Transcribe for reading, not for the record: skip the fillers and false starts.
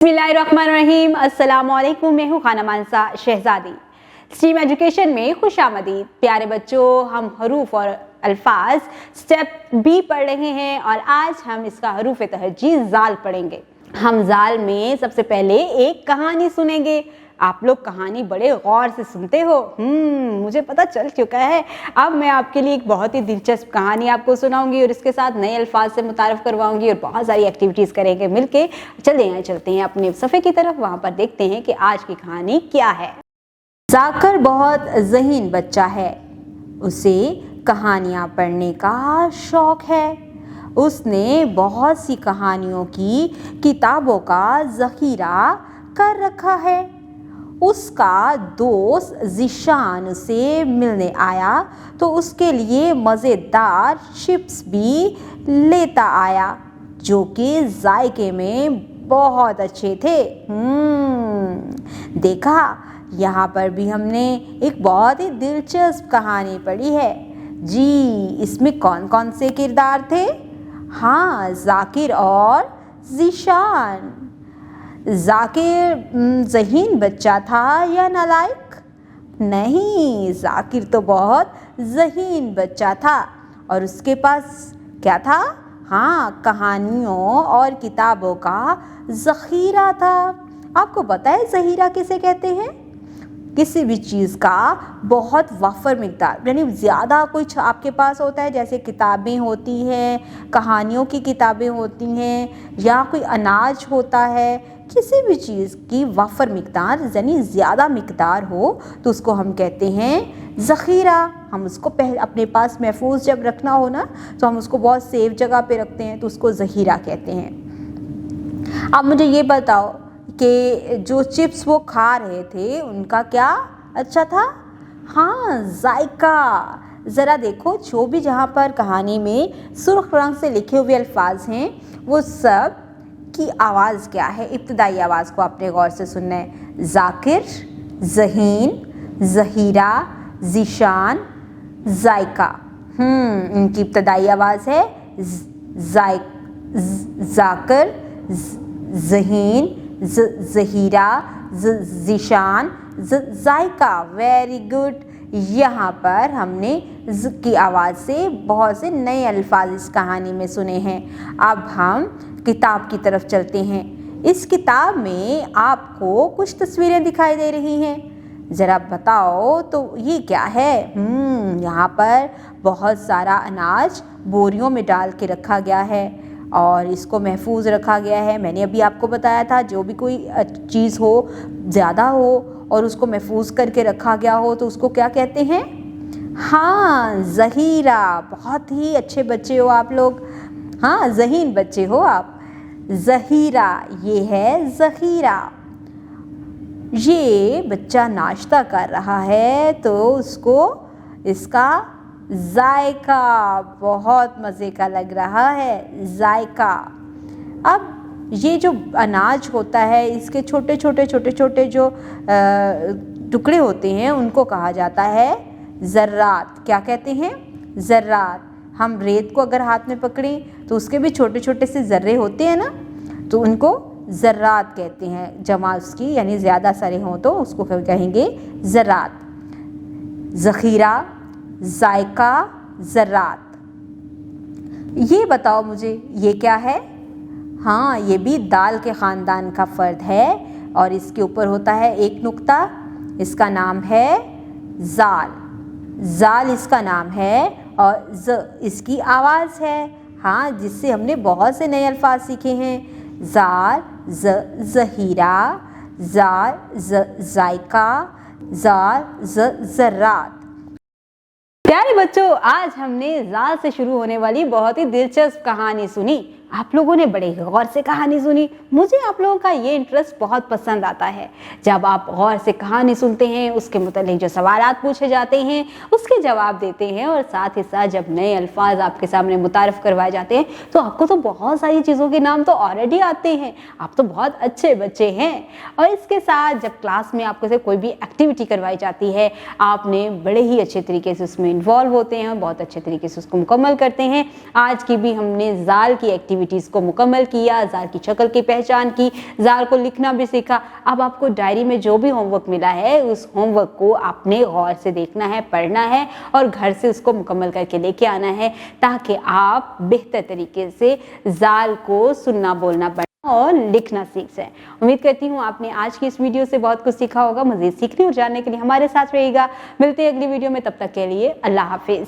बिस्मिल्लाहिर्रहमानिर्रहीम। अस्सलामुअलैकुम। मैं हूँ खाना मानसा शहजादी। स्ट्रीम एजुकेशन में खुशामदीद। प्यारे बच्चों, हम हरूफ और अल्फाज स्टेप बी पढ़ रहे हैं और आज हम इसका हरूफ तहजी जाल पढ़ेंगे। हम जाल में सबसे पहले एक कहानी सुनेंगे। आप लोग कहानी बड़े गौर से सुनते हो। मुझे पता चल चुका है। अब मैं आपके लिए एक बहुत ही दिलचस्प कहानी आपको सुनाऊंगी और इसके साथ नए अल्फाज से मुतारफ करवाऊंगी और बहुत सारी एक्टिविटीज़ करेंगे मिलके। चलते हैं अपने सफ़े की तरफ। वहाँ पर देखते हैं कि आज की कहानी क्या है। जाकर बहुत ज़हीन बच्चा है। उसे कहानियाँ पढ़ने का शौक़ है। उसने बहुत सी कहानियों की किताबों का ज़ख़ीरा कर रखा है। उसका दोस्त ज़ीशान उसे मिलने आया तो उसके लिए मज़ेदार चिप्स भी लेता आया जो कि जायके में बहुत अच्छे थे। देखा, यहाँ पर भी हमने एक बहुत ही दिलचस्प कहानी पढ़ी है जी। इसमें कौन कौन से किरदार थे? हाँ, जाकिर और ज़ीशान। जाकिर ज़हीन बच्चा था या नालायक? नहीं, जाकिर तो बहुत ज़हीन बच्चा था और उसके पास क्या था? हाँ, कहानियों और किताबों का ज़ख़ीरा था। आपको पता है ज़ख़ीरा किसे कहते हैं? किसी भी चीज़ का बहुत वाफर मिकदार, यानी ज़्यादा कुछ आपके पास होता है, जैसे किताबें होती हैं, कहानियों की किताबें होती हैं, या कोई अनाज होता है। किसी भी चीज़ की वाफर मिकदार यानी ज़्यादा मिकदार हो तो उसको हम कहते हैं ज़ख़ीरा। हम उसको अपने पास महफूज जब रखना हो ना तो हम उसको बहुत सेफ जगह पे रखते हैं तो उसको ज़ख़ीरा कहते हैं। अब मुझे ये बताओ कि जो चिप्स वो खा रहे थे उनका क्या अच्छा था? हाँ, जायका। ज़रा देखो, जो भी जहाँ पर कहानी में सुर्ख रंग से लिखे हुए अल्फाज हैं वो सब की आवाज़ क्या है? इब्तिदाई आवाज़ को आपने गौर से सुनना है। जाकिर, ज़हीन, ज़ख़ीरा, ज़ीशान, जायका। इनकी इब्तिदाई आवाज़ है जाकिर, ज़हीन, ज़हीरा, ज़ीशान, जायका। Very good. यहाँ पर हमने ज़ की आवाज़ से बहुत से नए अल्फाज इस कहानी में सुने हैं। अब हम किताब की तरफ चलते हैं। इस किताब में आपको कुछ तस्वीरें दिखाई दे रही हैं। ज़रा बताओ तो ये क्या है? यहाँ पर बहुत सारा अनाज बोरियों में डाल के रखा गया है और इसको महफूज रखा गया है। मैंने अभी आपको बताया था, जो भी कोई चीज़ हो, ज़्यादा हो और उसको महफूज करके रखा गया हो तो उसको क्या कहते हैं? हाँ, ज़ख़ीरा। बहुत ही अच्छे बच्चे हो आप लोग। हाँ, ज़हीन बच्चे हो आप। ज़ख़ीरा, ये है ज़ख़ीरा। ये बच्चा नाश्ता कर रहा है तो उसको इसका जायका बहुत मज़े का लग रहा है। जायका। अब ये जो अनाज होता है इसके छोटे छोटे जो टुकड़े होते हैं उनको कहा जाता है ज़र्रात। क्या कहते हैं? ज़र्रात। हम रेत को अगर हाथ में पकड़ें तो उसके भी छोटे छोटे से ज़र्रे होते हैं ना, तो उनको ज़र्रात कहते हैं। जमा उसकी यानी ज़्यादा सारे हों तो उसको कहेंगे ज़र्रात। ज़ख़ीरा, जायका, ज़र्रात। ये बताओ मुझे, ये क्या है? हाँ, ये भी दाल के ख़ानदान का फ़र्द है और इसके ऊपर होता है एक नुक्ता। इसका नाम है ज़ाल। ज़ाल इसका नाम है और ज़ इसकी आवाज़ है। हाँ, जिससे हमने बहुत से नए अल्फाज सीखे हैं। ज़ाल, ज़हीरा, ज़ाल, जायका, ज़ाल, ज़र्रात। प्यारे बच्चों, आज हमने ज़ाल से शुरू होने वाली बहुत ही दिलचस्प कहानी सुनी। आप लोगों ने बड़े गौर से कहानी सुनी। मुझे आप लोगों का ये इंटरेस्ट बहुत पसंद आता है। जब आप गौर से कहानी सुनते हैं, उसके मुतालिक जो सवालात पूछे जाते हैं उसके जवाब देते हैं और साथ ही साथ जब नए अल्फाज आपके सामने मुतारफ़ करवाए जाते हैं तो आपको तो बहुत सारी चीज़ों के नाम तो ऑलरेडी आते हैं। आप तो बहुत अच्छे बच्चे हैं। और इसके साथ जब क्लास में आपको से कोई भी एक्टिविटी करवाई जाती है, आपने बड़े ही अच्छे तरीके से उसमें इन्वॉल्व होते हैं, बहुत अच्छे तरीके से उसको मुकम्मल करते हैं। आज की भी हमने ज़ाल की एक्टिविटी एक्टिविटीज को मुकम्मल किया, ज़ाल की शक्ल की पहचान की, ज़ाल को लिखना भी सीखा। अब आपको डायरी में जो भी होमवर्क मिला है उस होमवर्क को आपने गौर से देखना है, पढ़ना है और घर से उसको मुकम्मल करके लेके आना है, ताकि आप बेहतर तरीके से ज़ाल को सुनना, बोलना, पढ़ना और लिखना सीख जाए। उम्मीद करती हूँ आपने आज की इस वीडियो से बहुत कुछ सीखा होगा। मज़ीद सीखने और जानने के लिए हमारे साथ रहिएगा। मिलते हैं अगली वीडियो में, तब तक के लिए अल्लाह हाफिज़।